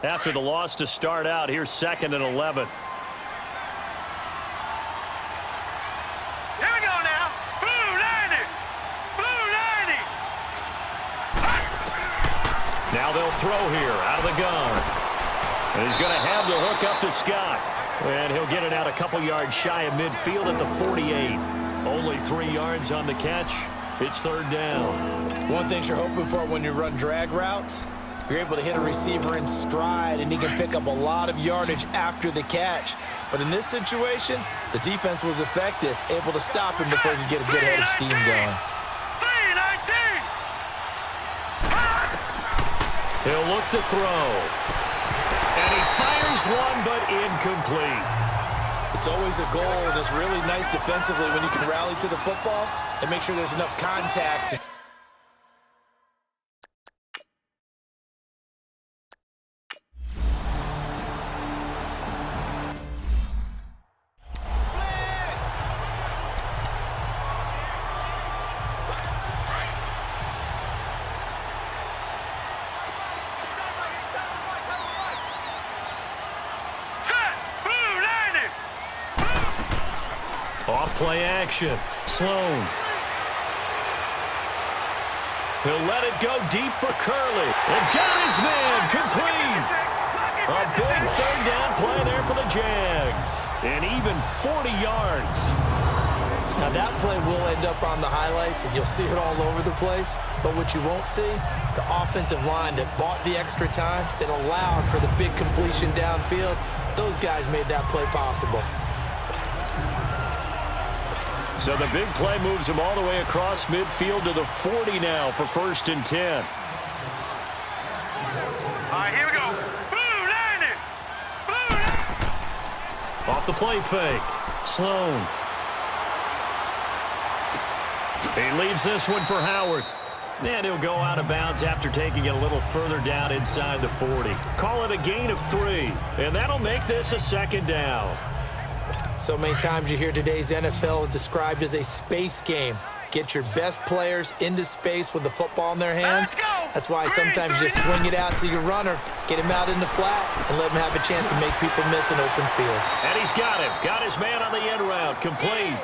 after the loss to start out. Here's 2nd and 11. Here we go now. Blue 90. Blue 90. Now they'll throw here out of the gun. And he's going to have the hook up to Scott. And he'll get it out a couple yards shy of midfield at the 48. Only 3 yards on the catch. It's 3rd down. One thing you're hoping for when you run drag routes, you're able to hit a receiver in stride, and he can pick up a lot of yardage after the catch. But in this situation, the defense was effective, able to stop him before he could get a good head of steam going. He'll look to throw. And he fires one, but incomplete. It's always a goal, and it's really nice defensively when you can rally to the football and make sure there's enough contact. Off play action. Sloan. He'll let it go deep for Curley. And got his man complete. A big 3rd down play there for the Jags. And even 40 yards. Now that play will end up on the highlights, and you'll see it all over the place. But what you won't see, the offensive line that bought the extra time, that allowed for the big completion downfield, those guys made that play possible. So the big play moves him all the way across midfield to the 40 now for 1st and 10. All right, here we go. Blue 90. Blue 90. Off the play fake. Sloan. He leaves this one for Howard. And he'll go out of bounds after taking it a little further down inside the 40. Call it a gain of 3. And that'll make this a 2nd down. So many times you hear today's NFL described as a space game. Get your best players into space with the football in their hands. That's why sometimes you just swing it out to your runner, get him out in the flat, and let him have a chance to make people miss an open field. And he's got him. Got his man on the end route. Complete.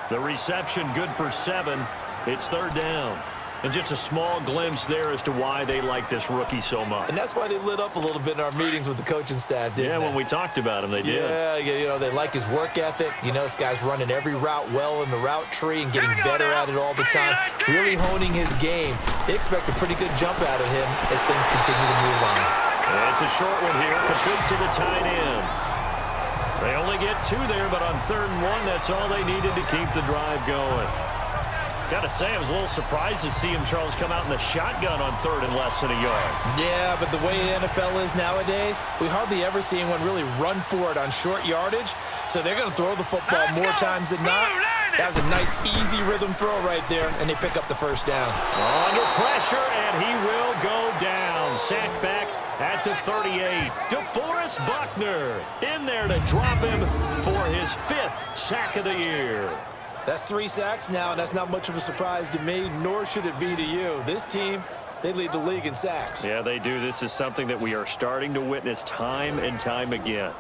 The reception good for 7. It's 3rd down. And just a small glimpse there as to why they like this rookie so much. And that's why they lit up a little bit in our meetings with the coaching staff, didn't they? When we talked about him, they did. Yeah, you know, they like his work ethic. You know, this guy's running every route well in the route tree and getting better at it all the time, really honing his game. They expect a pretty good jump out of him as things continue to move on. And it's a short one here, complete to the tight end. They only get 2 there, but on 3rd and 1, that's all they needed to keep the drive going. Got to say, I was a little surprised to see him, Charles, come out in the shotgun on 3rd and less than a yard. Yeah, but the way the NFL is nowadays, we hardly ever see anyone really run for it on short yardage. So they're going to throw the football more times than not. That was a nice, easy rhythm throw right there, and they pick up the 1st down. Under pressure, and he will go down. Sacked back at the 38. DeForest Buckner in there to drop him for his 5th sack of the year. That's 3 sacks now, and that's not much of a surprise to me, nor should it be to you. This team, they lead the league in sacks. Yeah, they do. This is something that we are starting to witness time and time again.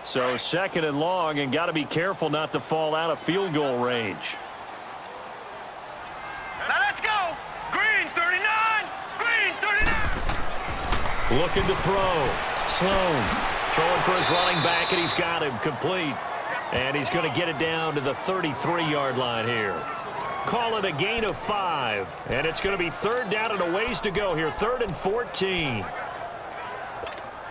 So 2nd and long, and got to be careful not to fall out of field goal range. Now let's go. Green 39. Green 39. Looking to throw. Sloan throwing for his running back, and he's got him complete. And he's going to get it down to the 33-yard line here. Call it a gain of 5. And it's going to be 3rd down and a ways to go here. 3rd and 14.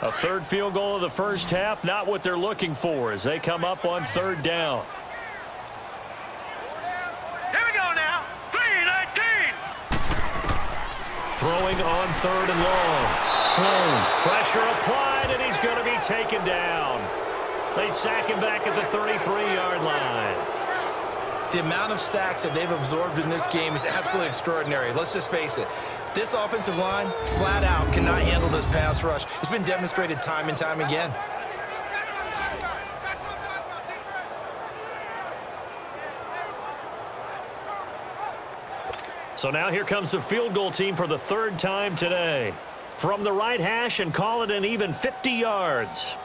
A 3rd field goal of the first half, not what they're looking for as they come up on 3rd down. Here we go now. 3-19. Throwing on 3rd and long. Sloan, pressure applied, and he's going to be taken down. They sack him back at the 33-yard line. The amount of sacks that they've absorbed in this game is absolutely extraordinary. Let's just face it. This offensive line, flat out, cannot handle this pass rush. It's been demonstrated time and time again. So now here comes the field goal team for the third time today. From the right hash and call it an even 50 yards.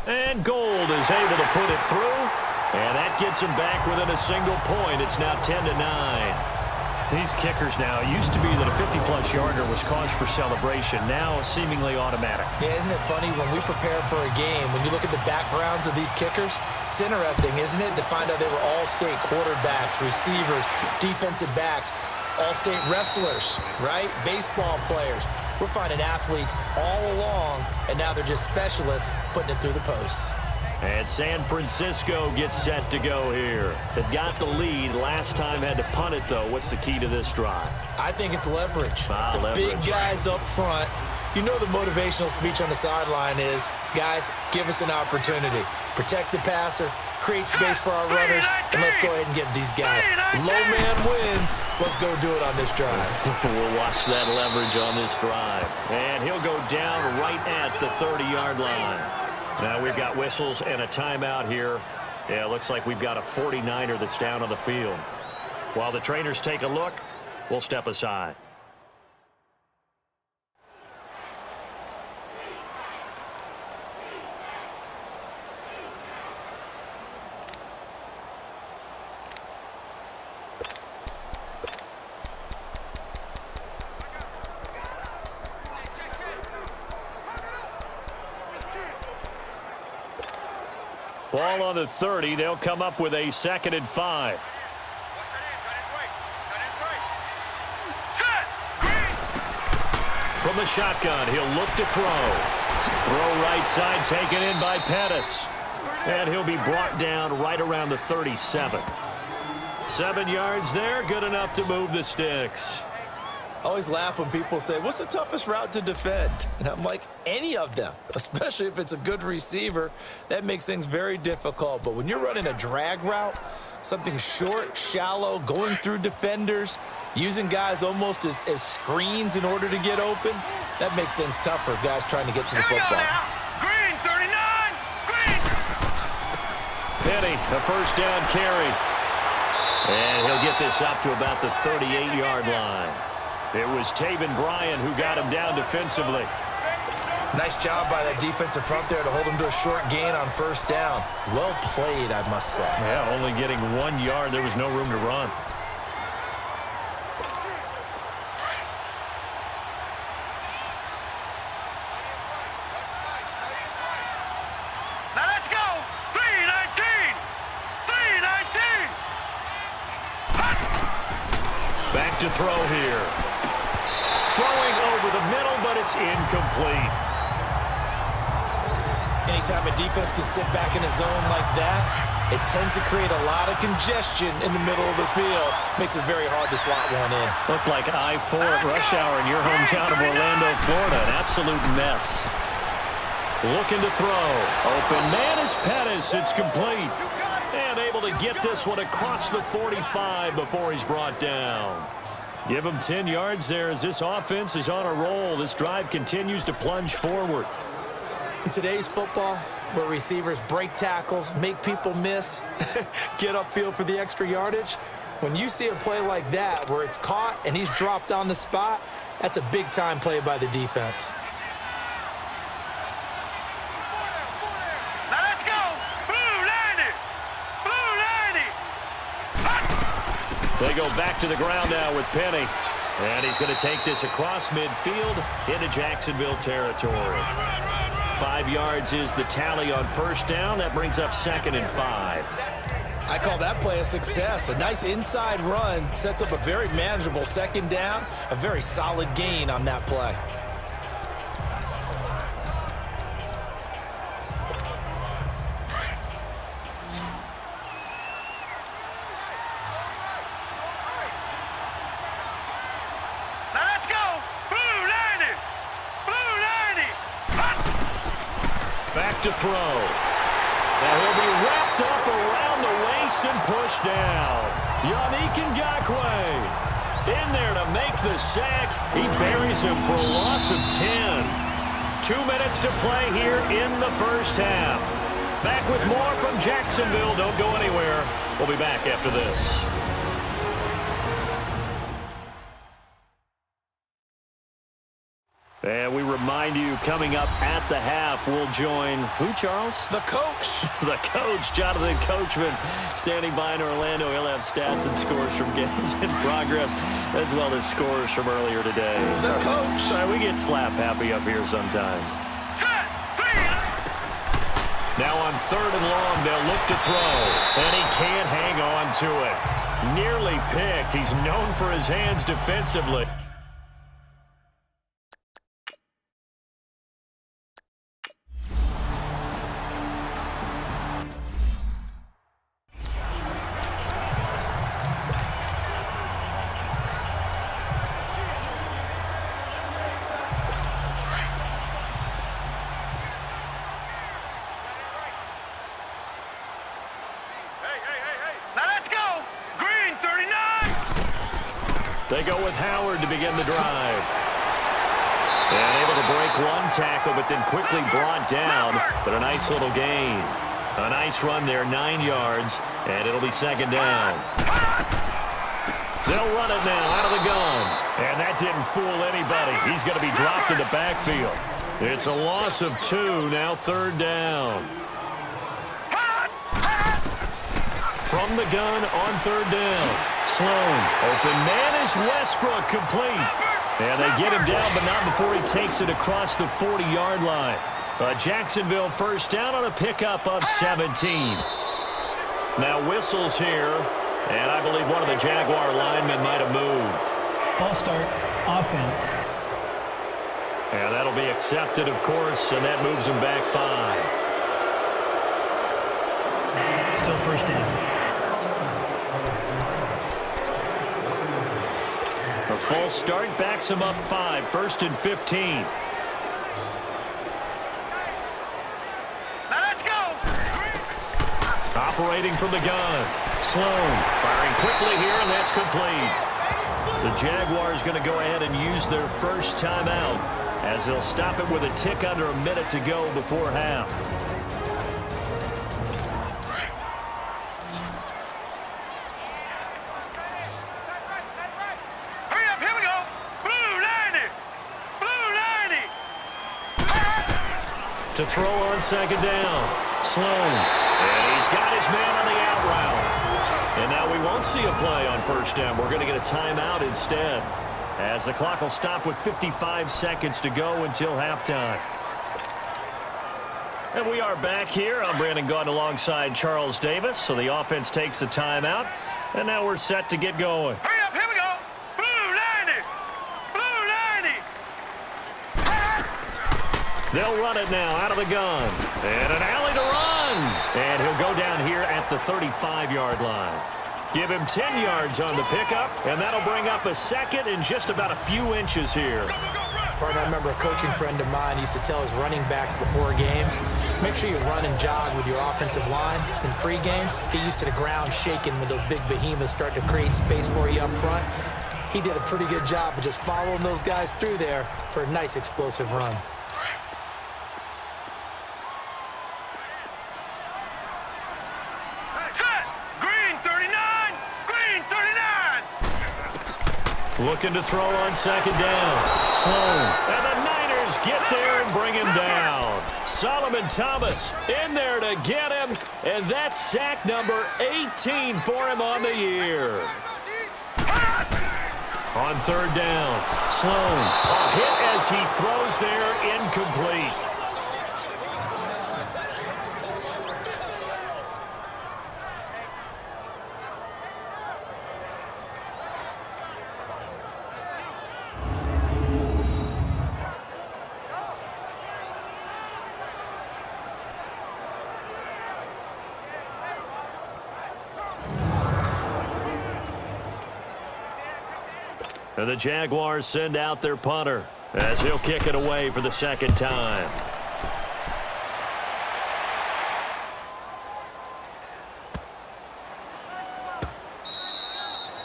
And Gold is able to put it through. And that gets him back within a single point. It's now 10-9. These kickers now, it used to be that a 50-plus yarder was cause for celebration. Now seemingly automatic. Yeah, isn't it funny when we prepare for a game, when you look at the backgrounds of these kickers, it's interesting, isn't it, to find out they were all-state quarterbacks, receivers, defensive backs, all-state wrestlers, right? Baseball players. We're finding athletes all along, and now they're just specialists putting it through the posts. And San Francisco gets set to go here. They've got the lead. Last time had to punt it, though. What's the key to this drive? I think it's leverage. The leverage. Big guys up front. You know the motivational speech on the sideline is, guys, give us an opportunity. Protect the passer, create space for our runners, and let's go ahead and give these guys. Low man wins. Let's go do it on this drive. We'll watch that leverage on this drive. And he'll go down right at the 30-yard line. Now we've got whistles and a timeout here. Yeah, it looks like we've got a 49er that's down on the field. While the trainers take a look, we'll step aside. Ball on the 30. They'll come up with a 2nd and 5. From the shotgun, he'll look to throw. Throw right side, taken in by Pettis. And he'll be brought down right around the 37. 7 yards there, good enough to move the sticks. I always laugh when people say, what's the toughest route to defend? And I'm like, any of them, especially if it's a good receiver. That makes things very difficult. But when you're running a drag route, something short, shallow, going through defenders, using guys almost as screens in order to get open, that makes things tougher, guys trying to get to the football. Green, 39, green. Penny, a first down carry. And he'll get this up to about the 38-yard line. It was Taven Bryan who got him down defensively. Nice job by that defensive front there to hold him to a short gain on first down. Well played, I must say. Yeah, only getting 1 yard. There was no room to run. Now let's go. 319. 319. Back to throw here. Throwing over the middle, but it's incomplete. Anytime a defense can sit back in a zone like that, it tends to create a lot of congestion in the middle of the field. Makes it very hard to slot one in. Looked like I-4 at rush hour in your hometown of Orlando, Florida. An absolute mess. Looking to throw. Open man is Pettis. It's complete. And able to get this one across the 45 before he's brought down. Give him 10 yards there as this offense is on a roll. This drive continues to plunge forward. In today's football, where receivers break tackles, make people miss, get upfield for the extra yardage, when you see a play like that where it's caught and he's dropped on the spot, that's a big-time play by the defense. Now let's go. Blue 90. Blue 90. They go back to the ground now with Penny. And he's going to take this across midfield into Jacksonville territory. 5 yards is the tally on first down. That brings up 2nd and 5. I call that play a success. A nice inside run sets up a very manageable 2nd down. A very solid gain on that play. Back to throw. Now he'll be wrapped up around the waist and pushed down. Yannick Ngakoue in there to make the sack. He buries him for a loss of 10. 2 minutes to play here in the first half. Back with more from Jacksonville. Don't go anywhere. We'll be back after this. And we remind you, coming up at the half, we'll join who, Charles? The coach. The coach, Jonathan Coachman, standing by in Orlando. He'll have stats and scores from games in progress, as well as scores from earlier today. The coach. Sorry, we get slap happy up here sometimes. Now on 3rd and long, they'll look to throw, and he can't hang on to it. Nearly picked. He's known for his hands defensively. They go with Howard to begin the drive. And able to break one tackle, but then quickly brought down. But a nice little gain. A nice run there, 9 yards, and it'll be 2nd down. They'll run it now out of the gun. And that didn't fool anybody. He's going to be dropped in the backfield. It's a loss of 2, now 3rd down. From the gun on 3rd down. Sloan, open man is Westbrook, complete. And they get him down, but not before he takes it across the 40-yard line. Jacksonville 1st down on a pickup of 17. Now whistles here, and I believe one of the Jaguar linemen might have moved. False start, offense. And that'll be accepted, of course, and that moves him back 5. Still 1st down. A false start backs him up 5, 1st and 15. Now let's go. Operating from the gun. Sloan firing quickly here, and that's complete. The Jaguars going to go ahead and use their first timeout as they'll stop it with a tick under a minute to go before half. To throw on 2nd down. Sloan. And he's got his man on the out route. And now we won't see a play on 1st down. We're going to get a timeout instead, as the clock will stop with 55 seconds to go until halftime. And we are back here. I'm Brandon Gaudin alongside Charles Davis. So the offense takes a timeout. And now we're set to get going. Hurry up, here we go. Blue 90. Blue 90. They'll run it now out of the gun. And an alley to run. And he'll go down here at the 35-yard line. Give him 10 yards on the pickup, and that'll bring up a 2nd and just about a few inches here. Partner, I remember a coaching friend of mine used to tell his running backs before games, make sure you run and jog with your offensive line in pregame. Get used to the ground shaking when those big behemoths start to create space for you up front. He did a pretty good job of just following those guys through there for a nice explosive run. Looking to throw on 2nd down. Sloan. And the Niners get there and bring him down. Solomon Thomas in there to get him. And that's sack number 18 for him on the year. On 3rd down, Sloan. A hit as he throws there, incomplete. And the Jaguars send out their punter as he'll kick it away for the 2nd time.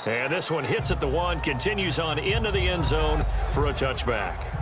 And this one hits at the 1, continues on into the end zone for a touchback.